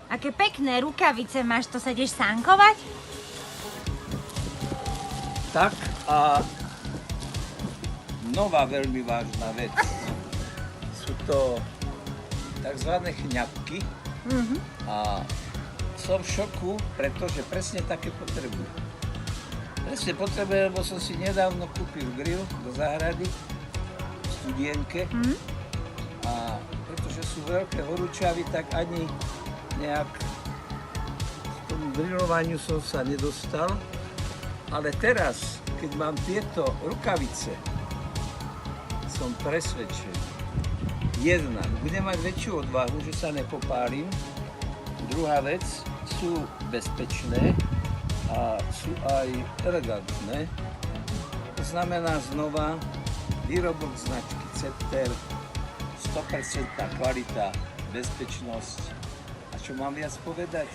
Aké pekné rukavice máš, to sa ideš sánkovať? Tak a nová veľmi vážna vec. Sú to tzv. Chňapky a som v šoku, pretože presne také potrebujem. Presne potrebujem, lebo som si nedávno kúpil grill do záhrady v Studienke a pretože sú veľké horúčavy, tak ani nejak k tomu grillovaniu som sa nedostal. Ale teraz, keď mám tieto rukavice, som presvedčený. Jedna, budem mať väčšiu odvahu, že sa nepopálim. Druhá vec, sú bezpečné a sú aj elegantné. To znamená znova výrobok značky Cepter, 100% kvalita, bezpečnosť. A čo mám viac povedať?